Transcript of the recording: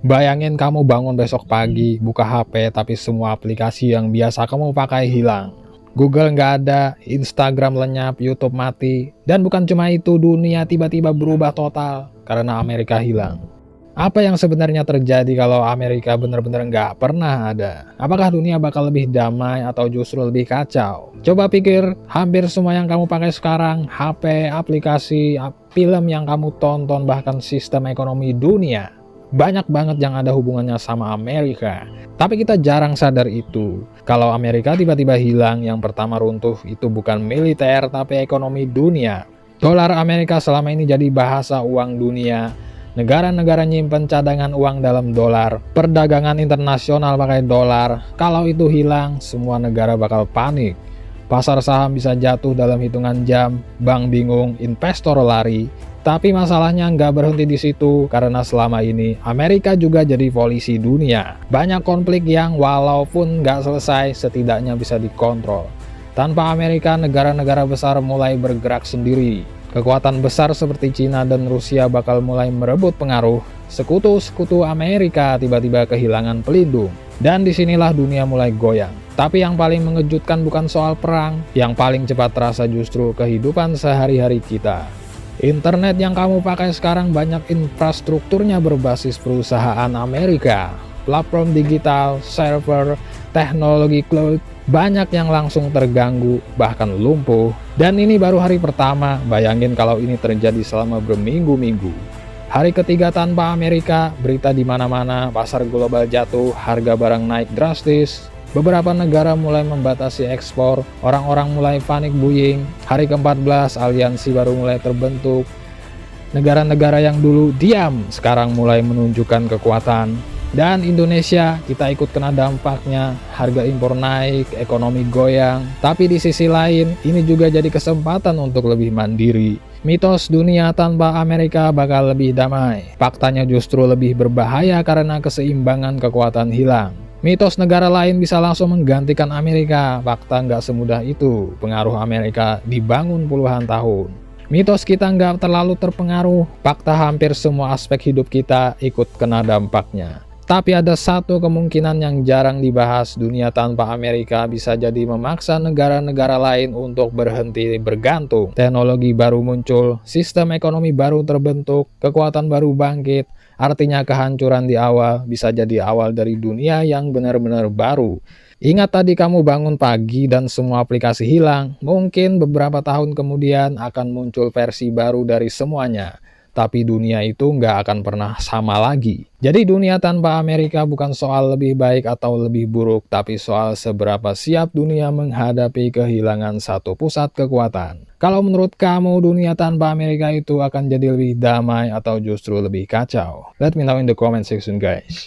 Bayangin kamu bangun besok pagi, buka HP, tapi semua aplikasi yang biasa kamu pakai hilang. Google nggak ada, Instagram lenyap, YouTube mati. Dan bukan cuma itu, dunia tiba-tiba berubah total karena Amerika hilang. Apa yang sebenarnya terjadi kalau Amerika benar-benar nggak pernah ada? Apakah dunia bakal lebih damai atau justru lebih kacau? Coba pikir, hampir semua yang kamu pakai sekarang, HP, aplikasi, film yang kamu tonton, bahkan sistem ekonomi dunia, banyak banget yang ada hubungannya sama Amerika. Tapi kita jarang sadar itu. Kalau Amerika tiba-tiba hilang, yang pertama runtuh itu bukan militer tapi ekonomi dunia. Dolar Amerika selama ini jadi bahasa uang dunia. Negara-negara nyimpen cadangan uang dalam dolar, perdagangan internasional pakai dolar. Kalau itu hilang, semua negara bakal panik. Pasar saham bisa jatuh dalam hitungan jam, bank bingung, investor lari. Tapi masalahnya nggak berhenti di situ, karena selama ini Amerika juga jadi polisi dunia. Banyak konflik yang walaupun nggak selesai, setidaknya bisa dikontrol. Tanpa Amerika, negara-negara besar mulai bergerak sendiri. Kekuatan besar seperti Cina dan Rusia bakal mulai merebut pengaruh. Sekutu-sekutu Amerika tiba-tiba kehilangan pelindung. Dan disinilah dunia mulai goyang. Tapi yang paling mengejutkan bukan soal perang. Yang paling cepat terasa justru kehidupan sehari-hari kita. Internet yang kamu pakai sekarang banyak infrastrukturnya berbasis perusahaan Amerika. Platform digital, server, teknologi cloud, banyak yang langsung terganggu, bahkan lumpuh. Dan ini baru hari pertama, bayangin kalau ini terjadi selama berminggu-minggu. Hari ketiga tanpa Amerika, berita di mana-mana, pasar global jatuh, harga barang naik drastis. Beberapa negara mulai membatasi ekspor, orang-orang mulai panik buying. Hari ke-14, aliansi baru mulai terbentuk. Negara-negara yang dulu diam, sekarang mulai menunjukkan kekuatan. Dan Indonesia, kita ikut kena dampaknya, harga impor naik, ekonomi goyang. Tapi di sisi lain, ini juga jadi kesempatan untuk lebih mandiri. Mitos dunia tanpa Amerika bakal lebih damai. Faktanya justru lebih berbahaya karena keseimbangan kekuatan hilang. Mitos negara lain bisa langsung menggantikan Amerika. Fakta nggak semudah itu. Pengaruh Amerika dibangun puluhan tahun. Mitos kita nggak terlalu terpengaruh. Fakta hampir semua aspek hidup kita ikut kena dampaknya. Tapi ada satu kemungkinan yang jarang dibahas, dunia tanpa Amerika bisa jadi memaksa negara-negara lain untuk berhenti bergantung. Teknologi baru muncul, sistem ekonomi baru terbentuk, kekuatan baru bangkit, artinya kehancuran di awal bisa jadi awal dari dunia yang benar-benar baru. Ingat tadi kamu bangun pagi dan semua aplikasi hilang, mungkin beberapa tahun kemudian akan muncul versi baru dari semuanya. Tapi dunia itu nggak akan pernah sama lagi. Jadi dunia tanpa Amerika bukan soal lebih baik atau lebih buruk, tapi soal seberapa siap dunia menghadapi kehilangan satu pusat kekuatan. Kalau menurut kamu dunia tanpa Amerika itu akan jadi lebih damai atau justru lebih kacau? Let me know in the comment section guys.